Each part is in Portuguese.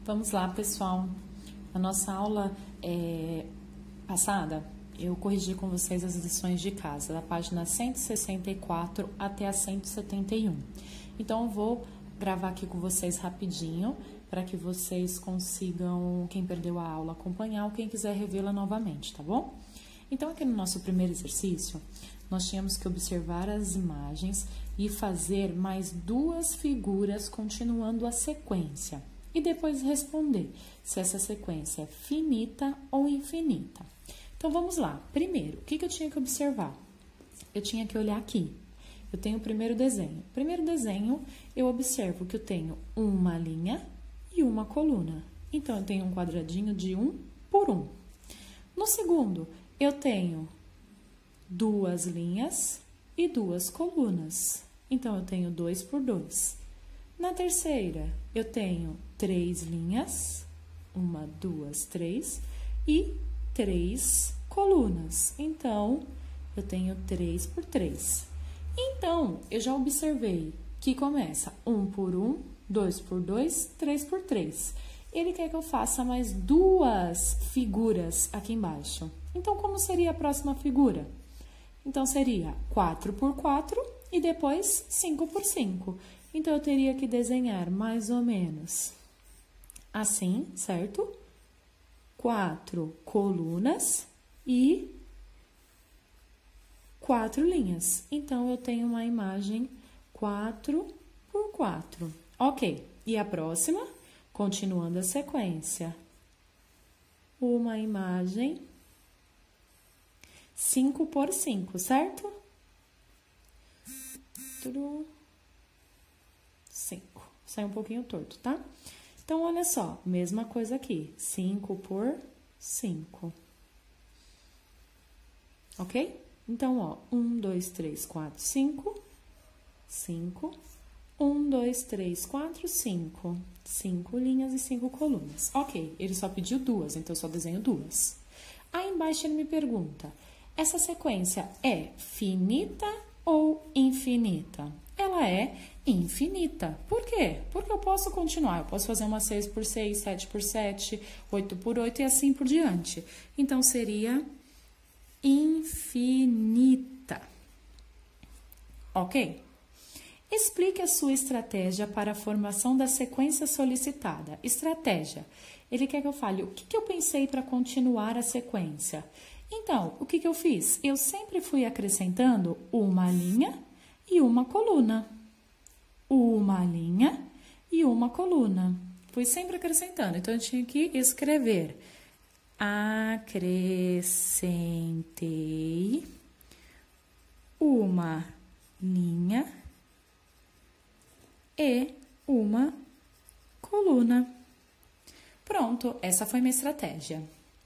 Vamos lá, pessoal. Na nossa aula passada, eu corrigi com vocês as lições de casa, da página 164 até a 171. Então, eu vou gravar aqui com vocês rapidinho, para que vocês consigam, quem perdeu a aula, acompanhar ou quem quiser revê-la novamente, tá bom? Então, aqui no nosso primeiro exercício, nós tínhamos que observar as imagens e fazer mais duas figuras continuando a sequência. E depois responder se essa sequência é finita ou infinita. Então, vamos lá. Primeiro, o que eu tinha que observar? Eu tinha que olhar aqui. Eu tenho o primeiro desenho. Primeiro desenho, eu observo que eu tenho uma linha e uma coluna. Então, eu tenho um quadradinho de 1 por 1. No segundo, eu tenho duas linhas e duas colunas. Então, eu tenho 2 por 2. Na terceira, eu tenho 3 linhas, 1, 2, 3, e 3 colunas. Então, eu tenho 3 por 3. Então, eu já observei que começa 1 por 1, 2 por 2, 3 por 3. Ele quer que eu faça mais duas figuras aqui embaixo. Então, como seria a próxima figura? Então, seria 4 por 4 e depois 5 por 5. Então, eu teria que desenhar mais ou menos assim, certo? 4 colunas e 4 linhas. Então, eu tenho uma imagem 4 por 4. Ok. E a próxima, continuando a sequência. Uma imagem 5 por 5, certo? 5. Sai um pouquinho torto, tá? Então, olha só, mesma coisa aqui. 5 por 5. Ok? Então, ó, 1, 2, 3, 4, 5. 5. 1, 2, 3, 4, 5. 5 linhas e 5 colunas. Ok, ele só pediu duas, então eu só desenho duas. Aí embaixo ele me pergunta, essa sequência é finita ou infinita? Ela é infinita. Por quê? Porque eu posso continuar. Eu posso fazer uma 6 por 6, 7 por 7, 8 por 8 e assim por diante. Então, seria infinita. Ok? Explique a sua estratégia para a formação da sequência solicitada. Estratégia. Ele quer que eu fale o que eu pensei para continuar a sequência. Então, o que eu fiz? Eu sempre fui acrescentando uma linha e uma coluna. Uma linha e uma coluna. Fui sempre acrescentando. Então, eu tinha que escrever. Acrescentei uma linha e uma coluna. Pronto, essa foi minha estratégia.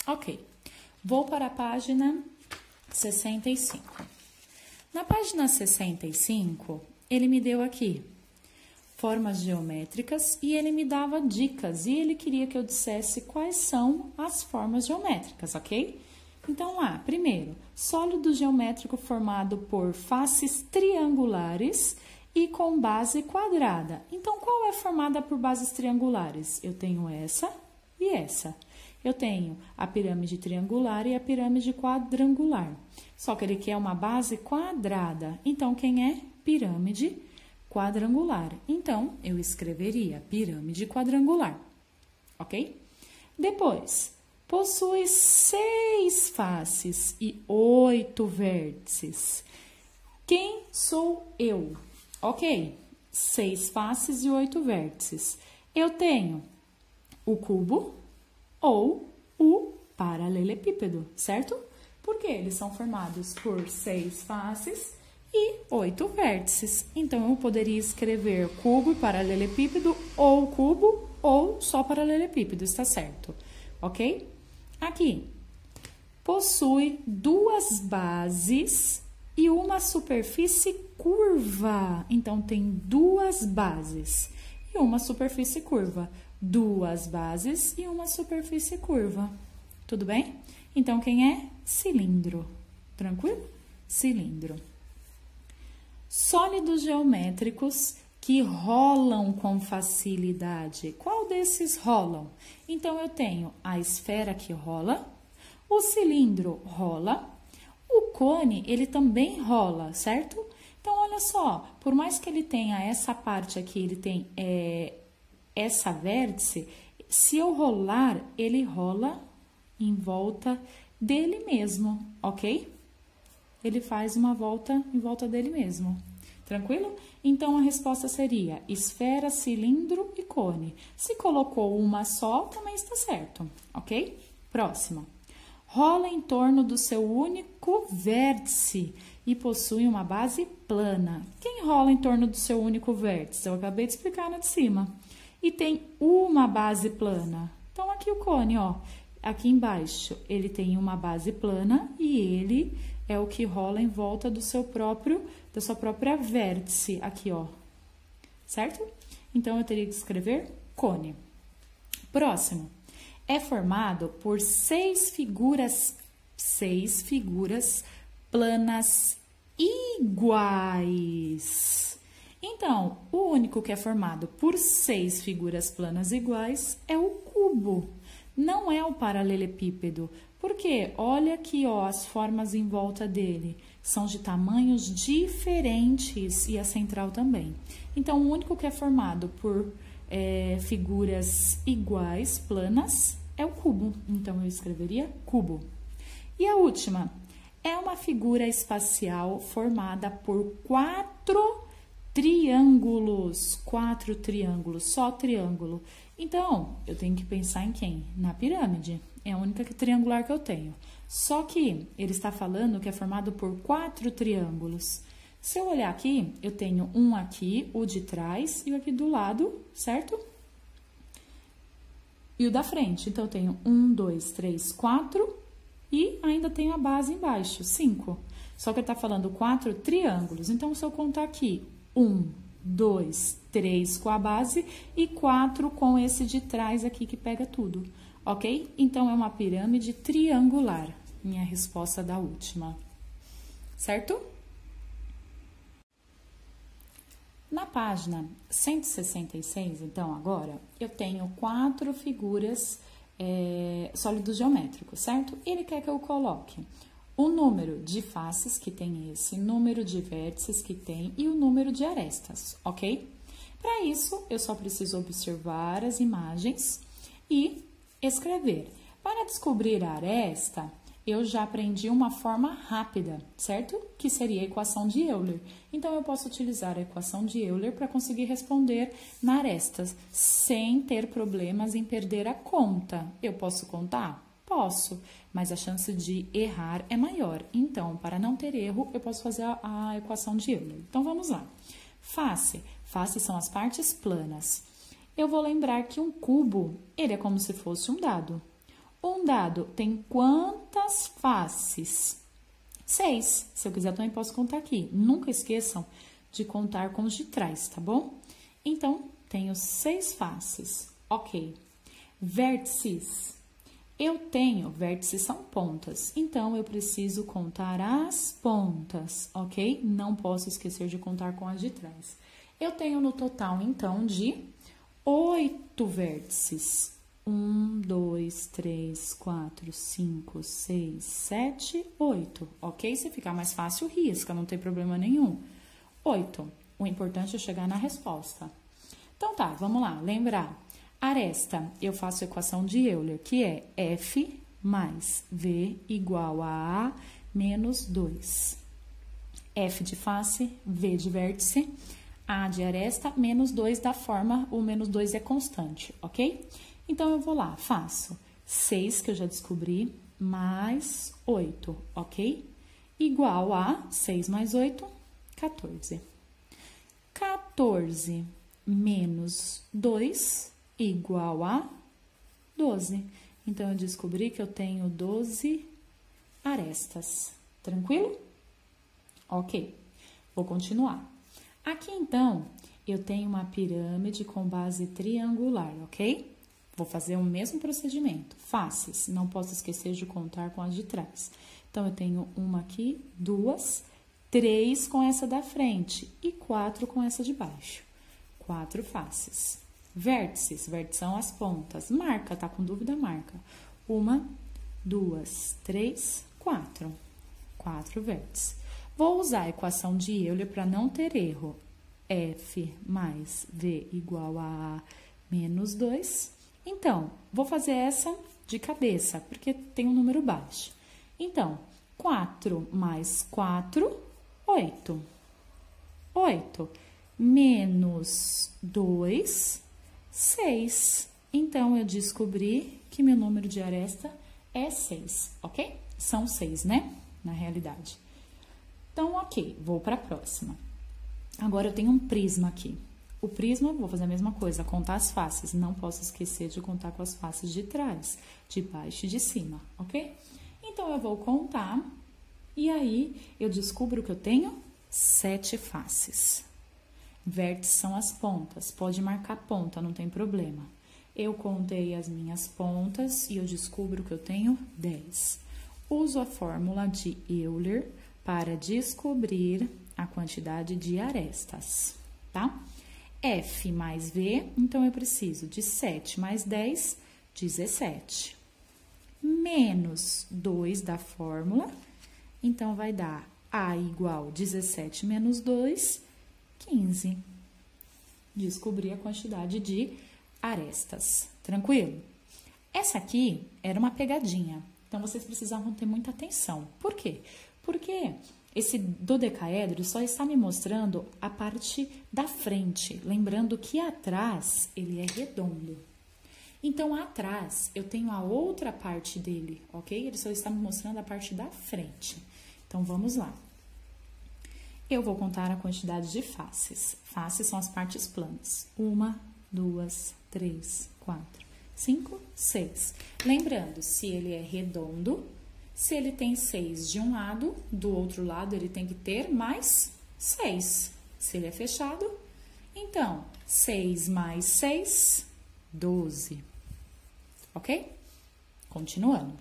Ok, vou para a página 65. Na página 65, ele me deu aqui formas geométricas e ele me dava dicas e ele queria que eu dissesse quais são as formas geométricas, ok? Então, lá, primeiro, sólido geométrico formado por faces triangulares e com base quadrada. Então, qual é formada por bases triangulares? Eu tenho essa e essa. Eu tenho a pirâmide triangular e a pirâmide quadrangular. Só que ele quer uma base quadrada. Então, quem é? Pirâmide quadrangular. Então, eu escreveria pirâmide quadrangular. Ok? Depois, possui 6 faces e 8 vértices. Quem sou eu? Ok, 6 faces e 8 vértices. Eu tenho o cubo ou o paralelepípedo, certo? Porque eles são formados por 6 faces e 8 vértices. Então, eu poderia escrever cubo e paralelepípedo, ou cubo, ou só paralelepípedo, está certo? Ok? Aqui, possui duas bases e uma superfície curva. Então, tem duas bases e uma superfície curva. Duas bases e uma superfície curva. Tudo bem? Então, quem é? Cilindro. Tranquilo? Cilindro. Sólidos geométricos que rolam com facilidade. Qual desses rolam? Então, eu tenho a esfera que rola, o cilindro rola, o cone, ele também rola, certo? Então, olha só, por mais que ele tenha essa parte aqui, ele tem essa vértice, se eu rolar, ele rola em volta dele mesmo, ok? Ele faz uma volta em volta dele mesmo. Tranquilo? Então, a resposta seria esfera, cilindro e cone. Se colocou uma só, também está certo, ok? Próxima. Rola em torno do seu único vértice e possui uma base plana. Quem rola em torno do seu único vértice? Eu acabei de explicar na de cima. E tem uma base plana. Então, aqui o cone, ó. Aqui embaixo, ele tem uma base plana e ele é o que rola em volta da sua própria vértice, aqui, ó. Certo? Então, eu teria que escrever cone. Próximo. É formado por seis figuras planas iguais. Então, o único que é formado por 6 figuras planas iguais é o cubo. Não é o paralelepípedo, porque olha aqui, ó, as formas em volta dele são de tamanhos diferentes e a central também. Então, o único que é formado por figuras iguais, planas, é o cubo. Então, eu escreveria cubo. E a última é uma figura espacial formada por 4 triângulos, só triângulo. Então, eu tenho que pensar em quem? Na pirâmide. É a única triangular que eu tenho. Só que ele está falando que é formado por 4 triângulos. Se eu olhar aqui, eu tenho um aqui, o de trás e o aqui do lado, certo? E o da frente. Então, eu tenho 1, 2, 3, 4 e ainda tenho a base embaixo, 5. Só que ele está falando 4 triângulos. Então, se eu contar aqui, 1, 2, 3 com a base e 4 com esse de trás aqui que pega tudo, ok? Então, é uma pirâmide triangular, minha resposta da última, certo? Na página 166, então, agora, eu tenho 4 figuras sólidos geométricos, certo? Ele quer que eu coloque o número de faces que tem esse, número de vértices que tem e o número de arestas, ok? Para isso, eu só preciso observar as imagens e escrever. Para descobrir a aresta, eu já aprendi uma forma rápida, certo? Que seria a equação de Euler. Então, eu posso utilizar a equação de Euler para conseguir responder na aresta, sem ter problemas em perder a conta. Eu posso contar? Posso, mas a chance de errar é maior. Então, para não ter erro, eu posso fazer a equação de Euler. Então, vamos lá. Face. Faces são as partes planas. Eu vou lembrar que um cubo, ele é como se fosse um dado. Um dado tem quantas faces? 6. Se eu quiser, também posso contar aqui. Nunca esqueçam de contar com os de trás, tá bom? Então, tenho 6 faces. Ok. Vértices. Vértices são pontas, então eu preciso contar as pontas, ok? Não posso esquecer de contar com as de trás. Eu tenho no total, então, de 8 vértices. 1, 2, 3, 4, 5, 6, 7, 8, ok? Se ficar mais fácil, risca, não tem problema nenhum. 8. O importante é chegar na resposta. Então, tá, vamos lá, lembrar. Aresta, eu faço a equação de Euler, que é F mais V igual a A menos 2. F de face, V de vértice, A de aresta, menos 2 da forma, o menos 2 é constante, ok? Então, eu vou lá, faço 6, que eu já descobri, mais 8, ok? Igual a 6 mais 8, 14. 14 menos 2 igual a 12. Então, eu descobri que eu tenho 12 arestas. Tranquilo? Ok. Vou continuar. Aqui, então, eu tenho uma pirâmide com base triangular, ok? Vou fazer o mesmo procedimento. Faces. Não posso esquecer de contar com as de trás. Então, eu tenho uma aqui, 2, 3 com essa da frente e 4 com essa de baixo. 4 faces. Vértices, vértices são as pontas. Marca, tá com dúvida? Marca. 1, 2, 3, 4. 4 vértices. Vou usar a equação de Euler para não ter erro. F mais V igual a menos 2. Então, vou fazer essa de cabeça, porque tem um número baixo. Então, 4 mais 4, 8. 8 menos 2, 6. Então, eu descobri que meu número de aresta é 6, ok? São 6, né? Na realidade. Então, ok, vou para a próxima. Agora, eu tenho um prisma aqui. O prisma, vou fazer a mesma coisa, contar as faces. Não posso esquecer de contar com as faces de trás, de baixo e de cima, ok? Então, eu vou contar e aí eu descubro que eu tenho 7 faces. Vértices são as pontas, pode marcar ponta, não tem problema. Eu contei as minhas pontas e eu descubro que eu tenho 10. Uso a fórmula de Euler para descobrir a quantidade de arestas, tá? F mais V, então eu preciso de 7 mais 10, 17. Menos 2 da fórmula, então vai dar A igual 17 menos 2, 15. Descobri a quantidade de arestas, tranquilo? Essa aqui era uma pegadinha, então vocês precisavam ter muita atenção. Por quê? Porque esse dodecaedro só está me mostrando a parte da frente, lembrando que atrás ele é redondo. Então, atrás eu tenho a outra parte dele, ok? Ele só está me mostrando a parte da frente. Então, vamos lá. Eu vou contar a quantidade de faces. Faces são as partes planas. 1, 2, 3, 4, 5, 6. Lembrando, se ele é redondo, se ele tem 6 de um lado, do outro lado ele tem que ter mais 6. Se ele é fechado, então, 6 mais 6, 12. Ok? Continuando.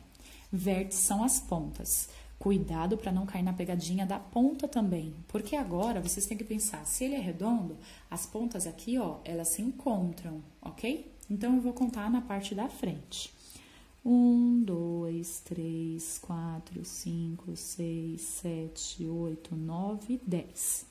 Vértices são as pontas. Cuidado para não cair na pegadinha da ponta também, porque agora vocês têm que pensar, se ele é redondo, as pontas aqui, ó, elas se encontram, ok? Então, eu vou contar na parte da frente. 1, 2, 3, 4, 5, 6, 7, 8, 9, 10.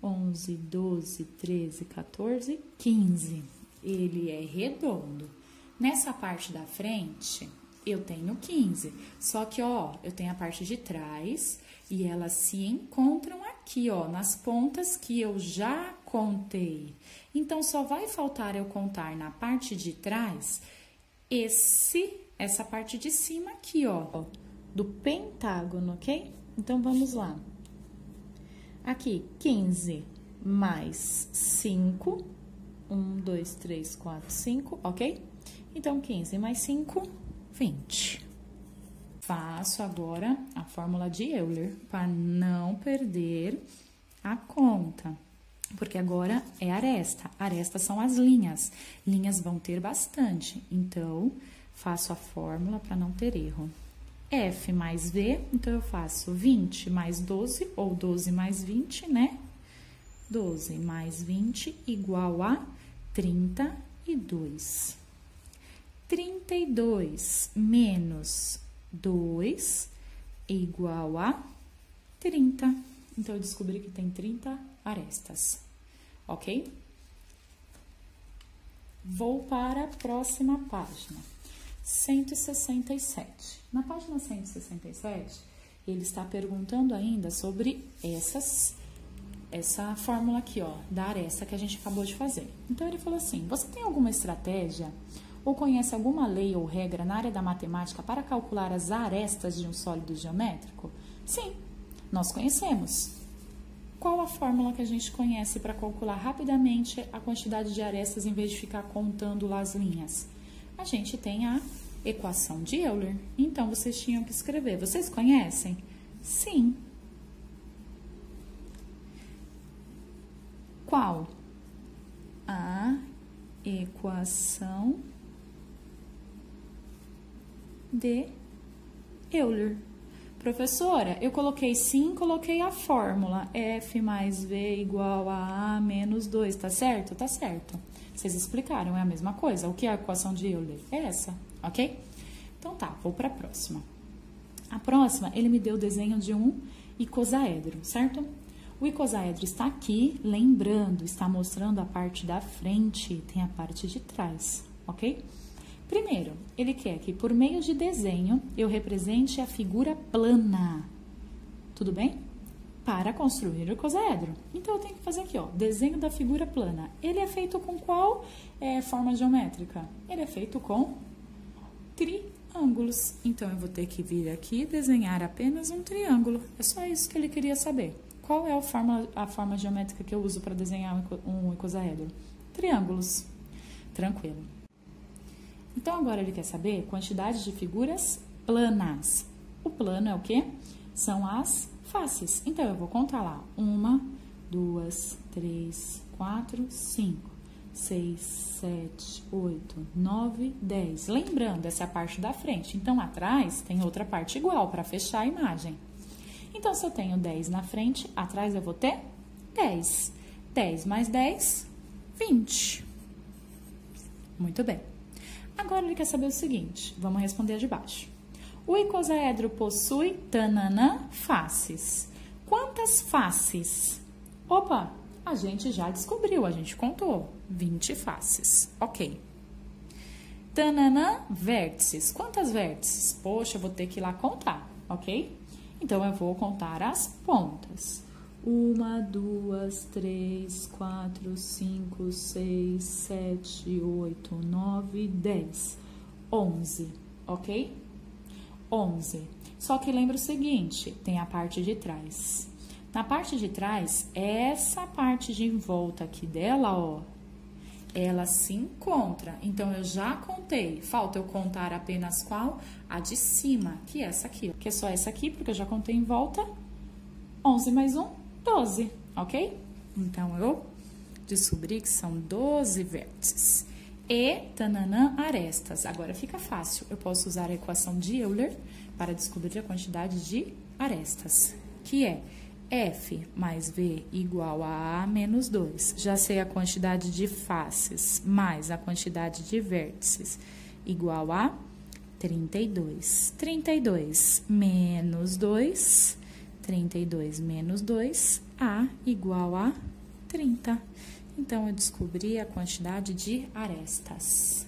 11, 12, 13, 14, 15. Ele é redondo. Nessa parte da frente, eu tenho 15. Só que, ó, eu tenho a parte de trás e elas se encontram aqui, ó, nas pontas que eu já contei. Então, só vai faltar eu contar na parte de trás essa parte de cima aqui, ó, do pentágono, ok? Então, vamos lá. Aqui, 15 mais 5. 1, 2, 3, 4, 5, ok? Então, 15 mais 5, 20. Faço agora a fórmula de Euler para não perder a conta. Porque agora é aresta. Arestas são as linhas. Linhas vão ter bastante. Então, faço a fórmula para não ter erro. F mais V, então eu faço 20 mais 12, ou 12 mais 20, né? 12 mais 20 igual a 32. 32 menos 2 igual a 30. Então, eu descobri que tem 30 arestas, ok? Vou para a próxima página, 167. Na página 167, ele está perguntando ainda sobre essa fórmula aqui, ó, da aresta que a gente acabou de fazer. Então, ele falou assim, você tem alguma estratégia ou conhece alguma lei ou regra na área da matemática para calcular as arestas de um sólido geométrico? Sim, nós conhecemos. Qual a fórmula que a gente conhece para calcular rapidamente a quantidade de arestas em vez de ficar contando lá as linhas? A gente tem a equação de Euler. Então, vocês tinham que escrever. Vocês conhecem? Sim. Qual? A equação de Euler. Professora, eu coloquei sim, coloquei a fórmula F mais V igual a A menos 2, tá certo? Tá certo. Vocês explicaram, é a mesma coisa. O que é a equação de Euler? É essa, ok? Então tá, vou para a próxima. A próxima, ele me deu o desenho de um icosaedro, certo? O icosaedro está aqui, lembrando, está mostrando a parte da frente, tem a parte de trás, ok? Primeiro, ele quer que por meio de desenho eu represente a figura plana, tudo bem? Para construir o icosaedro. Então, eu tenho que fazer aqui, ó, desenho da figura plana. Ele é feito com qual forma geométrica? Ele é feito com triângulos. Então, eu vou ter que vir aqui e desenhar apenas um triângulo. É só isso que ele queria saber. Qual é a forma geométrica que eu uso para desenhar um icosaedro? Triângulos. Tranquilo. Então, agora ele quer saber quantidade de figuras planas. O plano é o quê? São as faces. Então, eu vou contar lá. 1, 2, 3, 4, 5, 6, 7, 8, 9, 10. Lembrando, essa é a parte da frente. Então, atrás tem outra parte igual para fechar a imagem. Então, se eu tenho 10 na frente, atrás eu vou ter 10. 10 mais 10, 20. Muito bem. Agora, ele quer saber o seguinte. Vamos responder de baixo. O icosaedro possui tananã faces. Quantas faces? Opa, a gente já descobriu, a gente contou. 20 faces. Ok. Tananã vértices. Quantas vértices? Poxa, eu vou ter que ir lá contar, ok? Então, eu vou contar as pontas. 1, 2, 3, 4, 5, 6, 7, 8, 9, 10. 11, ok? 11. Só que lembra o seguinte, tem a parte de trás. Na parte de trás, essa parte de em volta aqui dela, ó, ela se encontra. Então, eu já contei. Falta eu contar apenas qual? A de cima, que é essa aqui. Que é só essa aqui, porque eu já contei em volta. 11 mais 1, 12, ok? Então, eu descobri que são 12 vértices. E, tananã, arestas. Agora fica fácil. Eu posso usar a equação de Euler para descobrir a quantidade de arestas, que é F mais V igual a A menos 2. Já sei a quantidade de faces mais a quantidade de vértices igual a 32. 32 menos 2, 32 menos 2, A igual a 30. Então, eu descobri a quantidade de arestas.